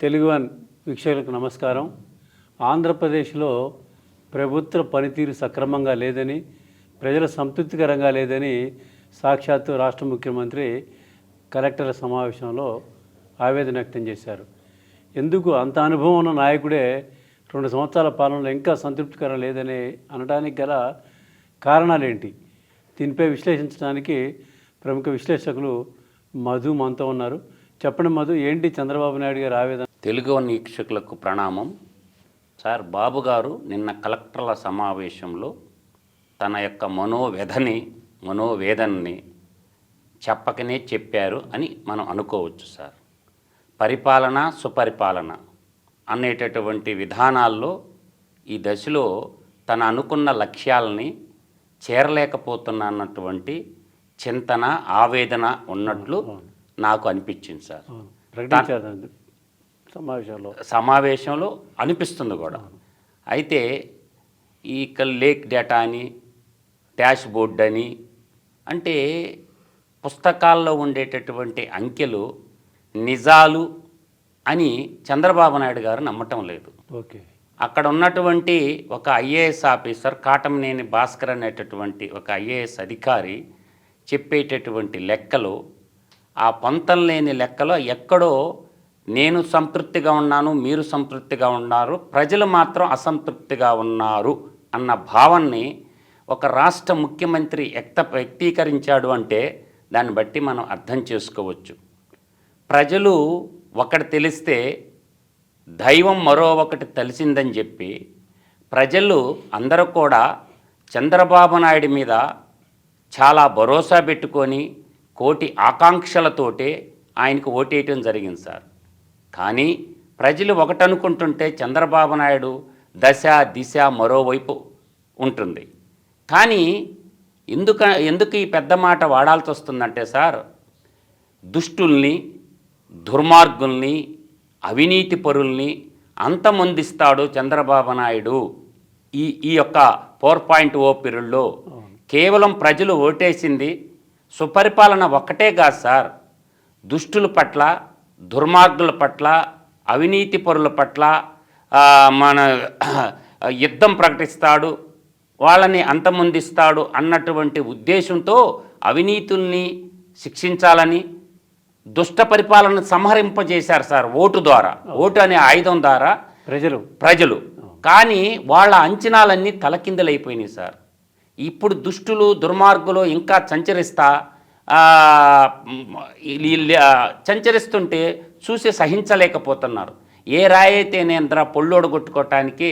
Telugu one వీక్షకులకు నమస్కారం. ఆంధ్రప్రదేశ్లో ప్రభుత్వ పనితీరు సక్రమంగా లేదని, ప్రజల సంతృప్తికరంగా లేదని సాక్షాత్తు రాష్ట్ర ముఖ్యమంత్రి కలెక్టర్ల సమావేశంలో ఆవేదన వ్యక్తం చేశారు. ఎందుకు అంత అనుభవం ఉన్న నాయకుడే 2 సంవత్సరాల పాలనలో ఇంకా సంతృప్తికరం లేదని అనడానికి గల కారణాలేంటి? దీనిపై విశ్లేషించడానికి ప్రముఖ విశ్లేషకులు మధు మనతో ఉన్నారు. చెప్పండి మధు, ఏంటి చంద్రబాబు నాయుడు గారి ఆవేదన? తెలుగు వన్ వీక్షకులకు ప్రణామం. సార్, బాబు గారు నిన్న కలెక్టర్ల సమావేశంలో తన యొక్క మనోవేదనని చెప్పకనే చెప్పారు అని మనం అనుకోవచ్చు సార్. పరిపాలన, సుపరిపాలన అనేటటువంటి విధానాల్లో ఈ దశలో తన అనుకున్న లక్ష్యాలని చేరలేకపోతున్నా అన్నటువంటి చింతన, ఆవేదన ఉన్నట్లు నాకు అనిపించింది సార్. సమావేశంలో అనిపిస్తుంది కూడా. అయితే ఈ లేక్ డేటా అని, డాష్ బోర్డ్ అని, అంటే పుస్తకాల్లో ఉండేటటువంటి అంకెలు నిజాలు అని చంద్రబాబు నాయుడు గారు నమ్మటం లేదు. ఓకే, అక్కడ ఉన్నటువంటి ఒక ఐఏఎస్ ఆఫీసర్ కాటమనేని భాస్కర్ అనేటటువంటి ఒక ఐఏఎస్ అధికారి చెప్పేటటువంటి లెక్కలు, ఆ పొంతం లేని లెక్కలో ఎక్కడో నేను సంతృప్తిగా ఉన్నాను, మీరు సంతృప్తిగా ఉన్నారు, ప్రజలు మాత్రం అసంతృప్తిగా ఉన్నారు అన్న భావాన్ని ఒక రాష్ట్ర ముఖ్యమంత్రి వ్యక్తీకరించాడు అంటే దాన్ని బట్టి మనం అర్థం చేసుకోవచ్చు. ప్రజలు ఒకటి తెలిస్తే దైవం మరో ఒకటి తెలిసిందని చెప్పి ప్రజలు అందరూ కూడా చంద్రబాబు నాయుడు మీద చాలా భరోసా పెట్టుకొని కోటి ఆకాంక్షలతోటే ఆయనకు ఓటేయటం జరిగింది సార్. కానీ ప్రజలు ఒకటనుకుంటుంటే చంద్రబాబు నాయుడు దిశ మరోవైపు ఉంటుంది. కానీ ఎందుకు ఈ పెద్ద మాట వాడాల్సి వస్తుందంటే సార్, దుష్టుల్ని, దుర్మార్గుల్ని, అవినీతి పరుల్ని అంతమొందిస్తాడు చంద్రబాబు నాయుడు ఈ యొక్క 4.0 పీరియడ్లో. కేవలం ప్రజలు ఓటేసింది సుపరిపాలన ఒక్కటే కాదు సార్, దుష్టుల పట్ల, దుర్మార్గుల పట్ల, అవినీతి పరుల పట్ల మన యుద్ధం ప్రకటిస్తాడు, వాళ్ళని అంతమొందిస్తాడు అన్నటువంటి ఉద్దేశంతో అవినీతుల్ని శిక్షించాలని దుష్ట పరిపాలన సంహరింపజేశారు సార్ ఓటు ద్వారా. ఓటు అనే ఆయుధం ద్వారా ప్రజలు కానీ వాళ్ళ అంచనాలన్నీ తలకిందలైపోయినాయి సార్. ఇప్పుడు దుష్టులు, దుర్మార్గులు ఇంకా సంచరిస్తుంటే చూసి సహించలేకపోతున్నారు. ఏ రాయైతే నేను పొళ్ళోడు కొట్టుకోవటానికి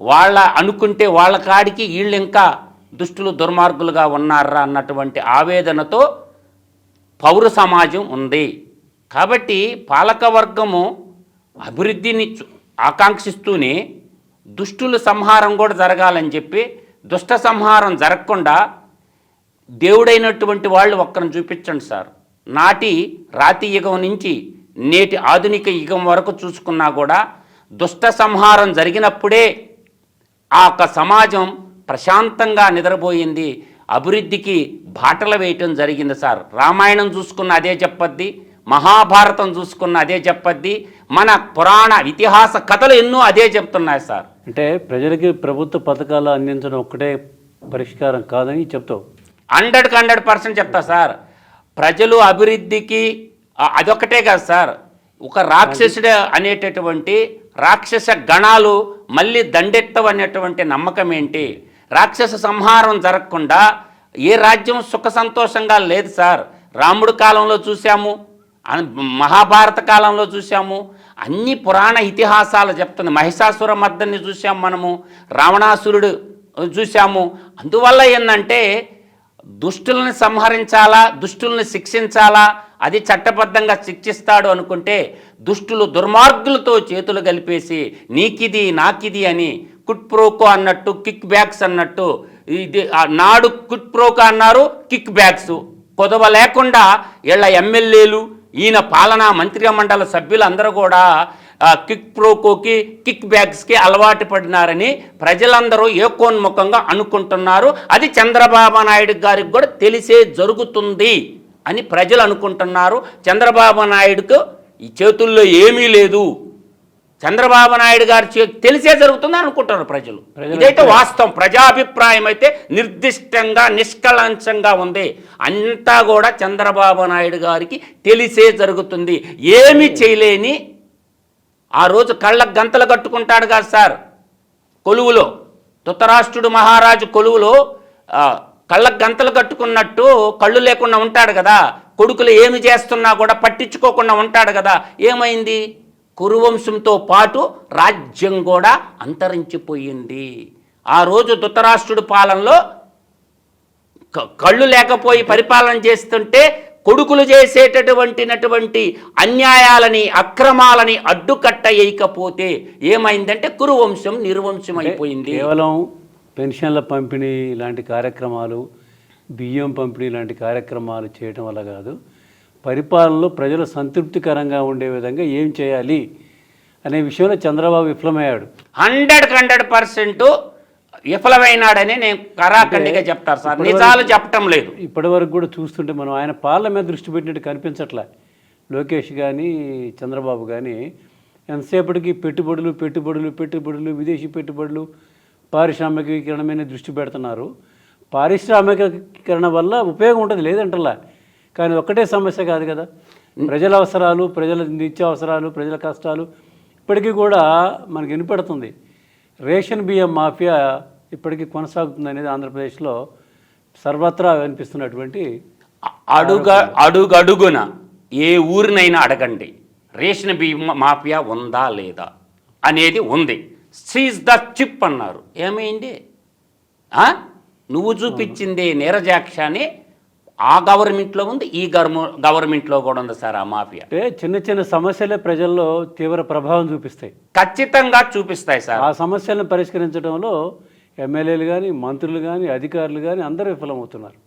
వాళ్ళ అనుకుంటే వాళ్ళ కాడికి వీళ్ళు ఇంకా దుష్టులు, దుర్మార్గులుగా ఉన్నారా అన్నటువంటి ఆవేదనతో పౌర సమాజం ఉంది. కాబట్టి పాలకవర్గము అభివృద్ధిని ఆకాంక్షిస్తూనే దుష్టుల సంహారం కూడా జరగాలని చెప్పి, దుష్ట సంహారం జరగకుండా దేవుడైనటువంటి వాళ్ళు ఒక్కరిని చూపించండి సార్. నాటి రాతి యుగం నుంచి నేటి ఆధునిక యుగం వరకు చూసుకున్నా కూడా దుష్ట సంహారం జరిగినప్పుడే ఆ యొక్క సమాజం ప్రశాంతంగా నిద్రపోయింది, అభివృద్ధికి బాటలు వేయటం జరిగింది సార్. రామాయణం చూసుకున్న అదే చెప్పద్ది, మహాభారతం చూసుకున్న అదే చెప్పద్ది, మన పురాణ ఇతిహాస కథలు ఎన్నో అదే చెప్తున్నాయి సార్. అంటే ప్రజలకి ప్రభుత్వ పథకాలు అందించడం ఒక్కటే పరిష్కారం కాదని చెప్తావు? 100% చెప్తా సార్. ప్రజలు అభివృద్ధికి అదొక్కటే కాదు సార్, ఒక రాక్షసుడు అనేటటువంటి రాక్షస గణాలు మళ్ళీ దండెత్తవు అనేటువంటి నమ్మకం ఏంటి? రాక్షస సంహారం జరగకుండా ఏ రాజ్యం సుఖ సంతోషంగా లేదు సార్. రాముడు కాలంలో చూసాము, మహాభారత కాలంలో చూసాము, అన్ని పురాణ ఇతిహాసాలు చెప్తుంది. మహిషాసుర మర్దన్ని చూసాము, మనము రావణాసురుడు చూసాము. అందువల్ల ఏంటంటే దుష్టుల్ని సంహరించాలా, దుష్టుల్ని శిక్షించాలా, అది చట్టబద్ధంగా శిక్షిస్తాడు అనుకుంటే దుష్టులు, దుర్మార్గులతో చేతులు కలిపేసి నీకిది నాకిది అని కుట్ ప్రోకో అన్నట్టు, కిక్ బ్యాక్స్ అన్నట్టు, ఇది నాడు కుట్ ప్రోకో అన్నారు, కిక్ బ్యాక్స్ కొదవ లేకుండా వీళ్ళ ఎమ్మెల్యేలు, ఈయన పాలనా మంత్రిమండలి సభ్యులు అందరూ కూడా కిక్ ప్రోకోకి, కిక్ బ్యాక్స్కి అలవాటు పడినారని ప్రజలందరూ ఏకోన్ముఖంగా అనుకుంటున్నారు. అది చంద్రబాబు నాయుడు గారికి కూడా తెలిసే జరుగుతుంది అని ప్రజలు అనుకుంటున్నారు. చంద్రబాబు నాయుడుకు ఈ చేతుల్లో ఏమీ లేదు, చంద్రబాబు నాయుడు గారు తెలిసే జరుగుతుంది అనుకుంటారు ప్రజలు. ఇదైతే వాస్తవం. ప్రజాభిప్రాయం అయితే నిర్దిష్టంగా నిష్కళంకంగా ఉంది. అంతా కూడా చంద్రబాబు నాయుడు గారికి తెలిసే జరుగుతుంది. ఏమీ చేయలేని ఆ రోజు కళ్ళకు గంతలు కట్టుకుంటాడు కదా సార్ కొలువులో, ధృతరాష్ట్రుడు మహారాజు కొలువులో కళ్ళకు గంతలు కట్టుకున్నట్టు కళ్ళు లేకుండా ఉంటాడు కదా, కొడుకులు ఏమి చేస్తున్నా కూడా పట్టించుకోకుండా ఉంటాడు కదా. ఏమైంది? కురువంశంతో పాటు రాజ్యం కూడా అంతరించిపోయింది. ఆ రోజు ధృతరాష్ట్రుడి పాలనలో కళ్ళు లేకపోయి పరిపాలన చేస్తుంటే కొడుకులు చేసేటటువంటి అన్యాయాలని అక్రమాలని అడ్డుకట్ట వేయకపోతే ఏమైందంటే కురువంశం నిర్వంశం అయిపోయింది. కేవలం పెన్షన్ల పంపిణీ లాంటి కార్యక్రమాలు, బియ్యం పంపిణీ లాంటి కార్యక్రమాలు చేయటం వల్ల కాదు, పరిపాలనలో ప్రజలు సంతృప్తికరంగా ఉండే విధంగా ఏం చేయాలి అనే విషయంలో చంద్రబాబు విఫలమయ్యాడు. 100% విఫలమైనాడని నేను కరాఖండిగా చెప్తారు సార్. నిజాలు చెప్పటం లేదు. ఇప్పటి వరకు కూడా చూస్తుంటే మనం ఆయన పాలన మీద దృష్టి పెట్టినట్టు కనిపించట్లే. లోకేష్ కానీ చంద్రబాబు కానీ ఎంతసేపటికి పెట్టుబడులు, విదేశీ పెట్టుబడులు, పారిశ్రామికీకరణ మీద దృష్టి పెడుతున్నారు. పారిశ్రామికీకరణ వల్ల ఉపయోగం ఉంటుంది లేదంటలా, కానీ ఒక్కటే సమస్య కాదు కదా. ప్రజల అవసరాలు, ప్రజల నిత్యావసరాలు, ప్రజల కష్టాలు ఇప్పటికీ కూడా మనకు వినపడుతుంది. రేషన్ బియ్యం మాఫియా ఇప్పటికీ కొనసాగుతుంది అనేది ఆంధ్రప్రదేశ్లో సర్వత్రా వినిపిస్తున్నటువంటి అడుగడుగున ఏ ఊరినైనా అడగండి, రేషన్ బియ్యం మాఫియా ఉందా లేదా అనేది ఉంది. సీజ్ ద చిప్ అన్నారు. ఏమైంది? నువ్వు చూపించింది నీరజాక్షాని ఆ గవర్నమెంట్లో ఉంది, ఈ గవర్నమెంట్లో కూడా ఉంది సార్. ఆ మాఫియా అంటే చిన్న చిన్న సమస్యలే ప్రజల్లో తీవ్ర ప్రభావం చూపిస్తాయి. ఖచ్చితంగా చూపిస్తాయి సార్. ఆ సమస్యలను పరిష్కరించడంలో ఎమ్మెల్యేలు కానీ, మంత్రులు కానీ, అధికారులు కానీ అందరూ విఫలమవుతున్నారు.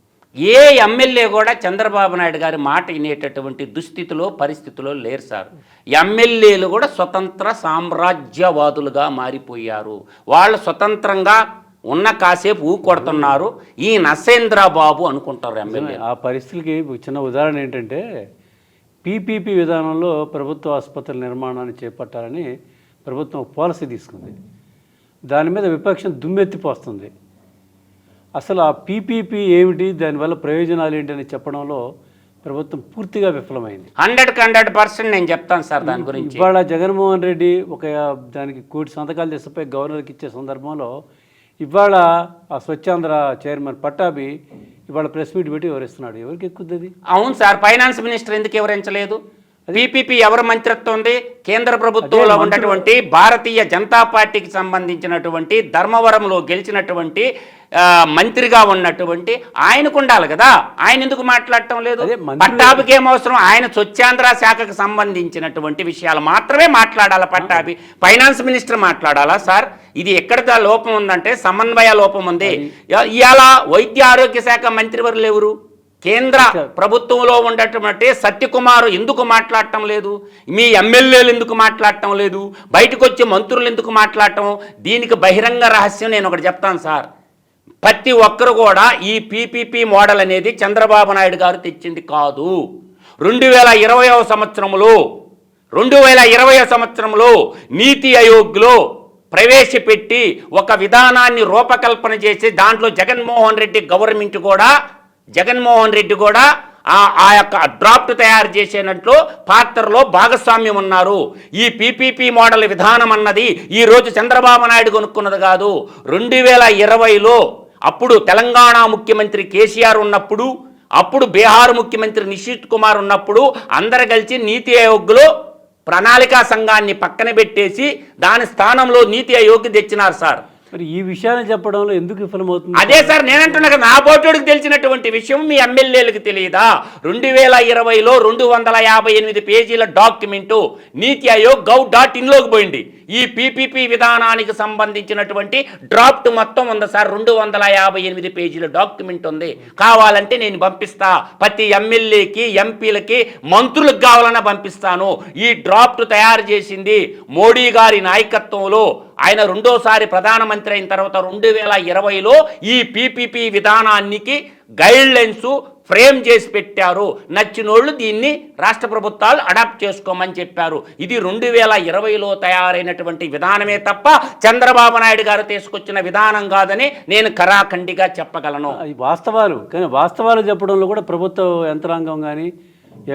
ఏ ఎమ్మెల్యే కూడా చంద్రబాబు నాయుడు గారి మాట వినేటటువంటి దుస్థితిలో పరిస్థితిలో లేరు సార్. ఎమ్మెల్యేలు కూడా స్వతంత్ర సామ్రాజ్యవాదులుగా మారిపోయారు. వాళ్ళు స్వతంత్రంగా ఉన్న కాసేపు కొడుతున్నారు. ఈ నసేంద్రబాబు అనుకుంటారు ఎమ్మెల్యే. ఆ పరిస్థితికి చిన్న ఉదాహరణ ఏంటంటే, పీపీపీ విధానంలో ప్రభుత్వ ఆసుపత్రుల నిర్మాణాన్ని చేపట్టాలని ప్రభుత్వం పాలసీ తీసుకుంది. దాని మీద విపక్షం దుమ్మెత్తిపోస్తుంది. అసలు ఆ పీపీపీ ఏమిటి, దానివల్ల ప్రయోజనాలు ఏంటి అని చెప్పడంలో ప్రభుత్వం పూర్తిగా విఫలమైంది. 100% నేను చెప్తాను సార్ దాని గురించి. ఇవాళ జగన్మోహన్ రెడ్డి దానికి 1 కోటి సంతకాలు తెచ్చిపోయి గవర్నర్కి ఇచ్చే సందర్భంలో ఇవాళ ఆ స్వచ్ఛాంధ్ర చైర్మన్ పట్టాభి ఇవాళ ప్రెస్ మీట్ పెట్టి వివరిస్తున్నాడు. ఎవరికి ఎక్కుతుంది? అవును సార్, ఫైనాన్స్ మినిస్టర్ ఎందుకు వివరించలేదు? పీపీపీ ఎవరు మంత్రిత్వం ఉంది? కేంద్ర ప్రభుత్వంలో ఉన్నటువంటి భారతీయ జనతా పార్టీకి సంబంధించినటువంటి ధర్మవరంలో గెలిచినటువంటి మంత్రిగా ఉన్నటువంటి ఆయనకు ఉండాలి కదా. ఆయన ఎందుకు మాట్లాడటం లేదు? పట్టాభికి ఏమవసరం? ఆయన స్వచ్ఛాంధ్ర శాఖకు సంబంధించినటువంటి విషయాలు మాత్రమే మాట్లాడాలా పట్టాభి. ఫైనాన్స్ మినిస్టర్ మాట్లాడాలా సార్? ఇది ఎక్కడ లోపం ఉందంటే సమన్వయ లోపం ఉంది. ఇవాళ వైద్య ఆరోగ్య శాఖ మంత్రివర్యులు ఎవరు? కేంద్ర ప్రభుత్వంలో ఉన్నటువంటి సత్యకుమార్ ఎందుకు మాట్లాడటం లేదు? మీ ఎమ్మెల్యేలు ఎందుకు మాట్లాడటం లేదు? బయటకు వచ్చే మంత్రులు ఎందుకు మాట్లాడటం? దీనికి బహిరంగ రహస్యం నేను ఒకటి చెప్తాను సార్. ప్రతి ఒక్కరు కూడా ఈ పీపీపీ మోడల్ అనేది చంద్రబాబు నాయుడు గారు తెచ్చింది కాదు. 2020 సంవత్సరంలో నీతి ఆయోగ్లో ప్రవేశపెట్టి ఒక విధానాన్ని రూపకల్పన చేసి దాంట్లో జగన్మోహన్ రెడ్డి కూడా ఆ యొక్క డ్రాఫ్ట్ తయారు చేసేనట్లు పాత్రలో భాగస్వామ్యం ఉన్నారు. ఈ పీపీపీ మోడల్ విధానం అన్నది ఈరోజు చంద్రబాబు నాయుడు కొనుక్కున్నది కాదు. 2020లో అప్పుడు తెలంగాణ ముఖ్యమంత్రి కేసీఆర్ ఉన్నప్పుడు, అప్పుడు బీహార్ ముఖ్యమంత్రి నితీష్ కుమార్ ఉన్నప్పుడు అందరు కలిసి నీతి ఆయోగ్లో ప్రణాళికా సంఘాన్ని పక్కన పెట్టేసి దాని స్థానంలో నీతి ఆయోగ్ తెచ్చినారు సార్. మరి ఈ విషయాన్ని చెప్పడంలో ఎందుకు విఫలమవుతుంది? అదే సార్ నేనంటున్నా కదా, నా బోటోడికి తెలిసినటువంటి విషయం మీ ఎమ్మెల్యేలకు తెలియదా? 2020లో 258 పేజీల డాక్యుమెంటు నీతి ఆయోగ్ gov.inలోకి పోయింది. ఈ పీపీపీ విధానానికి సంబంధించినటువంటి డ్రాఫ్ట్ మొత్తం ఉంది సార్. 258 పేజీల డాక్యుమెంట్ ఉంది. కావాలంటే నేను పంపిస్తా. ప్రతి ఎమ్మెల్యేకి, ఎంపీలకి, మంత్రులకు కావాలన్నా పంపిస్తాను. ఈ డ్రాఫ్ట్ తయారు చేసింది మోడీ గారి నాయకత్వంలో. ఆయన రెండోసారి ప్రధానమంత్రి అయిన తర్వాత 2020లో ఈ పీపీపీ విధానానికి గైడ్ లైన్స్ ఫ్రేమ్ చేసి పెట్టారు. నచ్చినోళ్ళు దీన్ని రాష్ట్ర ప్రభుత్వాలు అడాప్ట్ చేసుకోమని చెప్పారు. ఇది 2020లో తయారైనటువంటి విధానమే తప్ప చంద్రబాబు నాయుడు గారు తీసుకొచ్చిన విధానం కాదని నేను కరాఖండిగా చెప్పగలను. అది వాస్తవాలు, కానీ వాస్తవాలు చెప్పడంలో కూడా ప్రభుత్వ యంత్రాంగం కానీ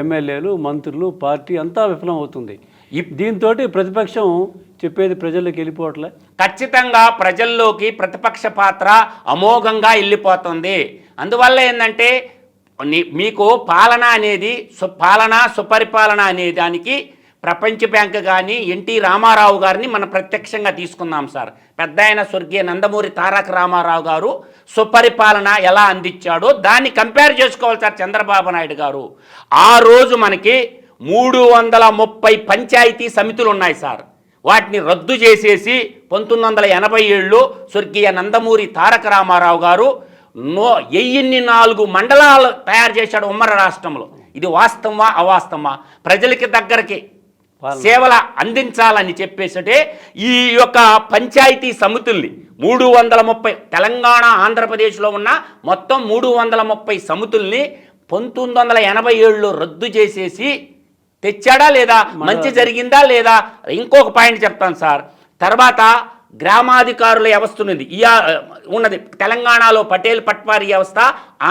ఎమ్మెల్యేలు, మంత్రులు, పార్టీ అంతా విఫలం అవుతుంది. దీంతో ప్రతిపక్షం చెప్పేది ప్రజల్లోకి వెళ్ళిపోవట్లే. ఖచ్చితంగా ప్రజల్లోకి ప్రతిపక్ష పాత్ర అమోఘంగా వెళ్ళిపోతుంది. అందువల్ల ఏంటంటే మీకు పాలన అనేది సుపరిపాలన అనే దానికి ప్రపంచ బ్యాంక్ కానీ ఎన్టీ రామారావు గారిని మనం ప్రత్యక్షంగా తీసుకుందాం సార్. పెద్ద ఆయన స్వర్గీయ నందమూరి తారక రామారావు గారు సుపరిపాలన ఎలా అందించాడో దాన్ని కంపేర్ చేసుకోవాలి సార్ చంద్రబాబు నాయుడు గారు. ఆ రోజు మనకి 330 పంచాయతీ సమితులు ఉన్నాయి సార్. వాటిని రద్దు చేసేసి 1987లో స్వర్గీయ నందమూరి తారక రామారావు గారు 1004 మండలాలు తయారు చేశాడు ఉమ్మడి రాష్ట్రంలో. ఇది వాస్తవమా అవాస్తవమా? ప్రజలకి దగ్గరికి సేవలు అందించాలని చెప్పేసటే ఈ యొక్క పంచాయతీ సమితుల్ని 330 తెలంగాణ ఆంధ్రప్రదేశ్లో ఉన్న మొత్తం 330 సమితుల్ని 1987లో రద్దు చేసేసి తెచ్చాడా లేదా? మంచి జరిగిందా లేదా? ఇంకొక పాయింట్ చెప్తాను సార్. తర్వాత గ్రామాధికారుల వ్యవస్థ ఉన్నది. తెలంగాణలో పటేల్ పట్వారీ వ్యవస్థ,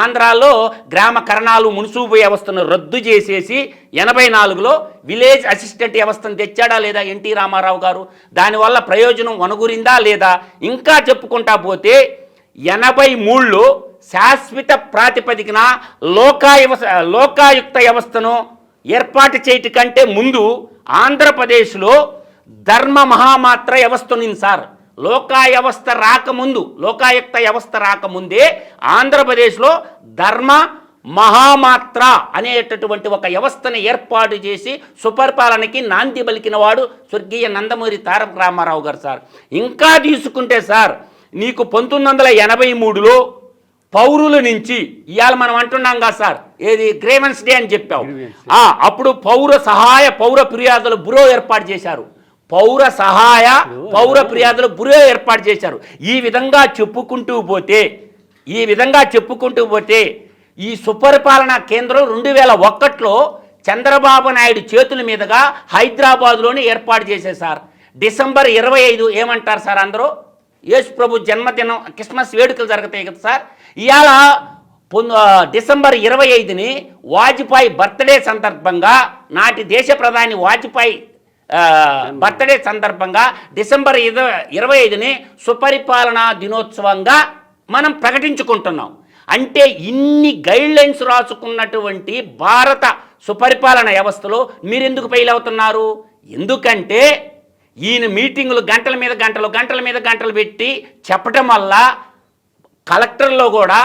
ఆంధ్రాలో గ్రామ కరణాలు మున్సూబు వ్యవస్థను రద్దు చేసేసి 84లో విలేజ్ అసిస్టెంట్ వ్యవస్థను తెచ్చాడా లేదా ఎన్టీ రామారావు గారు? దానివల్ల ప్రయోజనం వనగురిందా లేదా? ఇంకా చెప్పుకుంటా పోతే 83లో శాశ్వత ప్రాతిపదికన లోకాయుక్త వ్యవస్థను ఏర్పాటు చేయటి కంటే ముందు ఆంధ్రప్రదేశ్లో ధర్మ మహామాత్ర వ్యవస్థ ఉంది సార్. లోకాయుక్త వ్యవస్థ రాకముందే ఆంధ్రప్రదేశ్లో ధర్మ మహామాత్ర అనేటటువంటి ఒక వ్యవస్థను ఏర్పాటు చేసి సుపరిపాలనకి నాంది పలికిన వాడు స్వర్గీయ నందమూరి తారక రామారావు గారు సార్. ఇంకా తీసుకుంటే సార్, నీకు 1983లో పౌరుల నుంచి ఇవాళ మనం అంటున్నాం కదా సార్, ఏది గ్రేవెన్స్ డే అని చెప్పావు. అప్పుడు పౌర ఫిర్యాదుల బ్యూరో ఏర్పాటు చేశారు. పౌర ఫిర్యాదుల బ్యూరో ఏర్పాటు చేశారు. ఈ విధంగా చెప్పుకుంటూ పోతే ఈ సుపరిపాలన కేంద్రం 2001లో చంద్రబాబు నాయుడు చేతుల మీదుగా హైదరాబాద్లోనే ఏర్పాటు చేసేసారు. డిసెంబర్ 25 ఏమంటారు సార్ అందరూ? యేసు ప్రభు జన్మదినం, క్రిస్మస్ వేడుకలు జరుగుతాయి కదా సార్. ఇవాళ డిసెంబర్ 25ని వాజ్పేయి బర్త్డే సందర్భంగా, నాటి దేశ ప్రధాని వాజ్పేయి బర్త్డే సందర్భంగా డిసెంబర్ 25ని సుపరిపాలనా దినోత్సవంగా మనం ప్రకటించుకుంటున్నాం. అంటే ఇన్ని గైడ్లైన్స్ రాసుకున్నటువంటి భారత సుపరిపాలన వ్యవస్థలో మీరెందుకు ఫెయిల్ అవుతున్నారు? ఎందుకంటే ఈయన మీటింగులు గంటల మీద గంటలు పెట్టి చెప్పటం వల్ల కలెక్టర్లో కూడా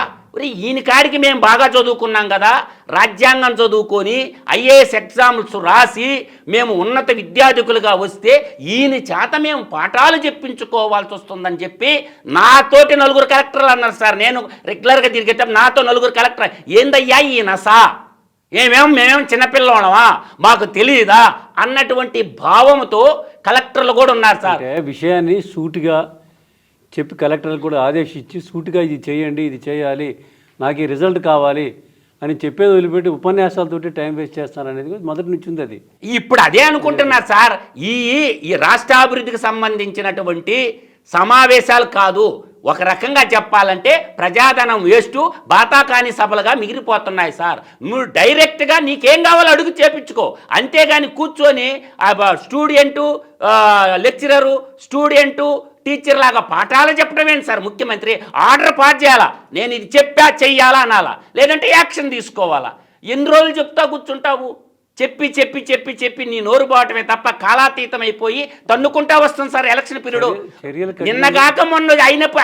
ఈయన కాడికి మేము బాగా చదువుకున్నాం కదా, రాజ్యాంగం చదువుకొని ఐఏఎస్ ఎగ్జామ్స్ రాసి మేము ఉన్నత విద్యార్థికులుగా వస్తే ఈయన చేత మేము పాఠాలు చెప్పించుకోవాల్సి వస్తుందని చెప్పి నాతోటి 4 కలెక్టర్లు అన్నారు సార్. నేను రెగ్యులర్గా తిరిగేటప్పుడు నాతో 4 కలెక్టర్, ఏందయ్యా ఈయన మేమేం చిన్నపిల్లవాళ్ళమా, మాకు తెలియదా అన్నటువంటి భావంతో కలెక్టర్లు కూడా ఉన్నారు సార్. విషయాన్ని సూటిగా చెప్పి కలెక్టర్లు కూడా ఆదేశించి సూటిగా ఇది చేయండి, ఇది చేయాలి, నాకు ఈ రిజల్ట్ కావాలి అని చెప్పేది వదిలిపెట్టి ఉపన్యాసాలతోటి టైం వేస్ట్ చేస్తారనేది మొదటి నుంచి ఉంది. అది ఇప్పుడు అదే అనుకుంటున్నారు సార్. ఈ రాష్ట్రాభివృద్ధికి సంబంధించినటువంటి సమావేశాలు కాదు, ఒక రకంగా చెప్పాలంటే ప్రజాధనం వేస్టు బాతాకాని సభలుగా మిగిలిపోతున్నాయి సార్. నువ్వు డైరెక్ట్గా నీకేం కావాలో అడుగు చేపించుకో, అంతేగాని కూర్చొని స్టూడెంటు లెక్చరరు స్టూడెంటు టీచర్ లాగా పాఠాలు చెప్పడం ఏంటి సార్? ముఖ్యమంత్రి ఆర్డర్ పాస్ చేయాలా, నేను ఇది చెయ్యాలా అనాలా, లేదంటే యాక్షన్ తీసుకోవాలా? ఎన్ని రోజులు చెప్తా కూర్చుంటావు? చెప్పి నీ నోరు బావటమే తప్ప కాలాతీతం అయిపోయి తన్నుకుంటా వస్తుంది సార్. ఎలక్షన్ పీరియడ్ నిన్నగాక మొన్న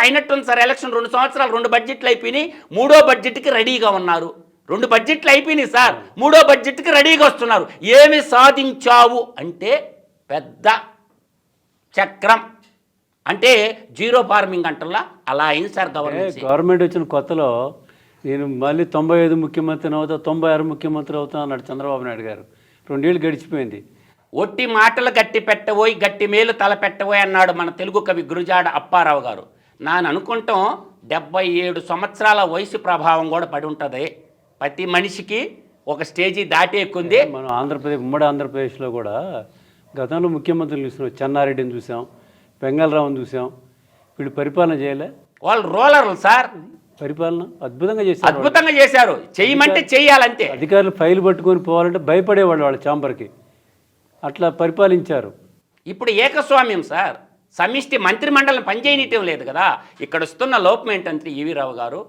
అయినట్టుంది సార్. ఎలక్షన్ 2 సంవత్సరాలు 2 బడ్జెట్లు అయిపోయినాయి, 3వ బడ్జెట్కి రెడీగా ఉన్నారు. 2 బడ్జెట్లు అయిపోయినాయి సార్, 3వ బడ్జెట్కి రెడీగా వస్తున్నారు. ఏమి సాధించావు అంటే పెద్ద చక్రం, అంటే జీరో ఫార్మింగ్ అంటల్లా అలా అయింది సార్. గవర్నమెంట్ వచ్చిన కొత్తలో నేను మళ్ళీ 95 ముఖ్యమంత్రిని అవుతా, 96 ముఖ్యమంత్రి అవుతా అన్నాడు చంద్రబాబు నాయుడు గారు. 2 ఏళ్ళు గడిచిపోయింది. ఒట్టి మాటలు గట్టి పెట్టబోయి గట్టి మేలు తల పెట్టబోయి అన్నాడు మన తెలుగు కవి గురుజాడ అప్పారావు గారు. నేను అనుకుంటాం 77 సంవత్సరాల వయసు ప్రభావం కూడా పడి ఉంటుంది ప్రతి మనిషికి ఒక స్టేజీ దాటి ఎక్కుంది. మనం ఉమ్మడి ఆంధ్రప్రదేశ్లో కూడా గతంలో ముఖ్యమంత్రులు చూసినాం, చెన్నారెడ్డిని చూసాం, వెంగళరావుని చూసాం. వీళ్ళు పరిపాలన చేయలే, వాళ్ళు రోలర్లు సార్, పరిపాలన అద్భుతంగా చేశారు. అద్భుతంగా చేశారు. చెయ్యమంటే చెయ్యాలంతే. అధికారులు ఫైల్ పట్టుకొని పోవాలంటే భయపడేవాళ్ళు వాళ్ళ ఛాంబర్కి, అట్లా పరిపాలించారు. ఇప్పుడు ఏకస్వామ్యం సార్, సమిష్టి మంత్రిమండలిని పనిచేయనియటం లేదు కదా. ఇక్కడ వస్తున్న లోపం ఏంటంటే ఈవీ రావు గారు,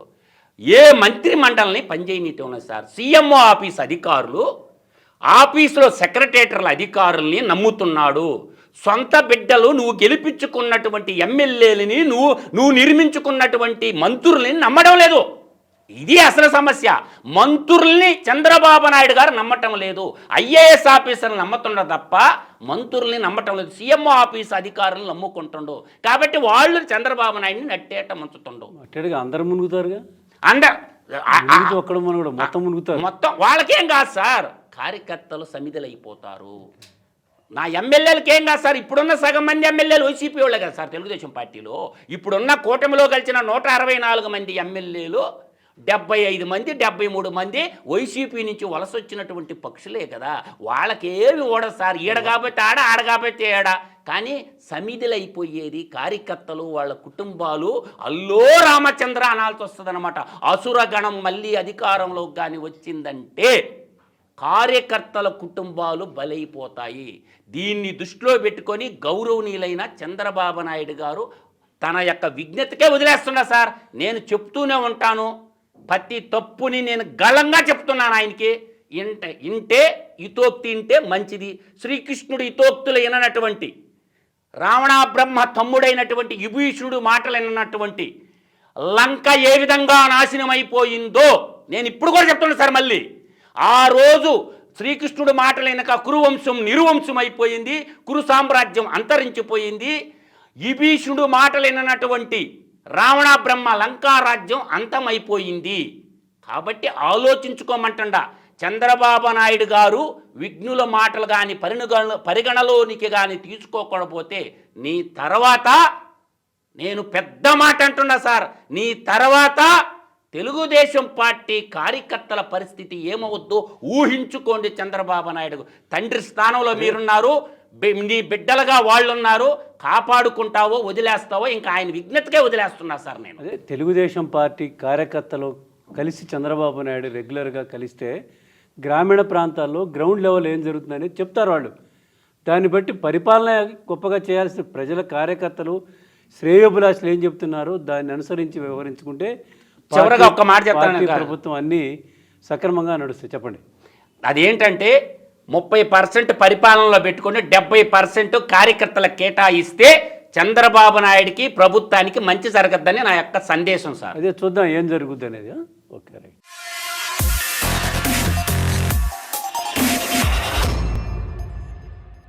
ఏ మంత్రిమండలిని పనిచేయనియటం లేదు సార్. సీఎంఓ ఆఫీస్ అధికారులు ఆఫీసులో సెక్రటేటర్ల అధికారుల్ని నమ్ముతున్నాడు. సొంత బిడ్డలు నువ్వు గెలిపించుకున్నటువంటి ఎమ్మెల్యేలని నువ్వు నిర్మించుకున్నటువంటి మంత్రుల్ని నమ్మడం లేదు. ఇది అసలు సమస్య. మంత్రుల్ని చంద్రబాబు నాయుడు గారు నమ్మటం లేదు, ఐఏఎస్ ఆఫీసర్ని నమ్ముతుండ తప్ప మంత్రుల్ని నమ్మటం లేదు. సీఎంఓ ఆఫీస్ అధికారులను నమ్ముకుంటుండు కాబట్టి వాళ్ళు చంద్రబాబు నాయుడిని నట్టేట ముంచుతుండు. అట్టేడుగా అందరు మునుగుతారుగా, ఒక్కడ మునుగుడు మొత్తం మునుగుతారు. మొత్తం వాళ్ళకేం కాదు సార్, కార్యకర్తలు సమిధులైపోతారు. నా ఎమ్మెల్యేలకి ఏం కాదు సార్. ఇప్పుడున్న సగం మంది ఎమ్మెల్యేలు వైసీపీ వాళ్ళే కదా సార్ తెలుగుదేశం పార్టీలో. ఇప్పుడున్న కూటమిలో కలిసిన 164 మంది ఎమ్మెల్యేలు 75 మంది 73 మంది వైసీపీ నుంచి వలస వచ్చినటువంటి పక్షులే కదా. వాళ్ళకేమి ఓడదు సార్. ఈడ కాబట్టి ఆడ కాబట్టి ఏడ. కానీ సమిధులైపోయేది కార్యకర్తలు, వాళ్ళ కుటుంబాలు. అల్లో రామచంద్ర అనాల్సి వస్తుంది అనమాట. అసురగణం మళ్ళీ అధికారంలోకి కానీ వచ్చిందంటే కార్యకర్తల కుటుంబాలు బలైపోతాయి. దీన్ని దృష్టిలో పెట్టుకొని గౌరవనీయులైన చంద్రబాబు నాయుడు గారు తన యొక్క విజ్ఞతకే వదిలేస్తున్నా సార్. నేను చెప్తూనే ఉంటాను, ప్రతి తప్పుని నేను గళంగా చెప్తున్నాను ఆయనకి. ఇంటే హితోక్తి ఇంటే మంచిది. శ్రీకృష్ణుడు హితోక్తులు విననటువంటి, రావణ బ్రహ్మ తమ్ముడైనటువంటి విభీషణుడు మాటలు విననటువంటి లంక ఏ విధంగా నాశనమైపోయిందో నేను ఇప్పుడు కూడా చెప్తున్నాను సార్. మళ్ళీ ఆ రోజు శ్రీకృష్ణుడు మాటలు వినక కురువంశం నిర్వంశం అయిపోయింది, కురు సామ్రాజ్యం అంతరించిపోయింది. విభీషణుడు మాటలు విననటువంటి రావణ బ్రహ్మ లంకారాజ్యం అంతమైపోయింది. కాబట్టి ఆలోచించుకోమంటండా చంద్రబాబు నాయుడు గారు విఘ్నుల మాటలు కానీ పరిగణలోనికి కానీ తీసుకోకపోతే నీ తర్వాత, నేను పెద్ద మాట అంటున్నా సార్, నీ తర్వాత తెలుగుదేశం పార్టీ కార్యకర్తల పరిస్థితి ఏమవుద్దో ఊహించుకోండి. చంద్రబాబు నాయుడు తండ్రి స్థానంలో మీరున్నారు, నీ బిడ్డలుగా వాళ్ళు ఉన్నారు. కాపాడుకుంటావో వదిలేస్తావో ఇంకా ఆయన విజ్ఞతకే వదిలేస్తున్నా సార్ నేను. అదే తెలుగుదేశం పార్టీ కార్యకర్తలు కలిసి చంద్రబాబు నాయుడు రెగ్యులర్గా కలిస్తే గ్రామీణ ప్రాంతాల్లో గ్రౌండ్ లెవెల్ ఏం జరుగుతుందని చెప్తారు వాళ్ళు. దాన్ని బట్టి పరిపాలన గొప్పగా చేయాల్సిన ప్రజల కార్యకర్తలు శ్రేయోభిలాషులు ఏం చెప్తున్నారో దాన్ని అనుసరించి వ్యవహరించుకుంటే చివరగా ఒక్క మాట చెప్తాను, ప్రభుత్వం అన్నీ సక్రమంగా నడుస్తాయి. చెప్పండి. అదేంటంటే 30% పరిపాలనలో పెట్టుకుని 70% కార్యకర్తల కేటాయిస్తే చంద్రబాబు నాయుడికి ప్రభుత్వానికి మంచి జరగద్దని నా యొక్క సందేశం సార్. అదే చూద్దాం ఏం జరుగుద్ది అనేది. Okay right.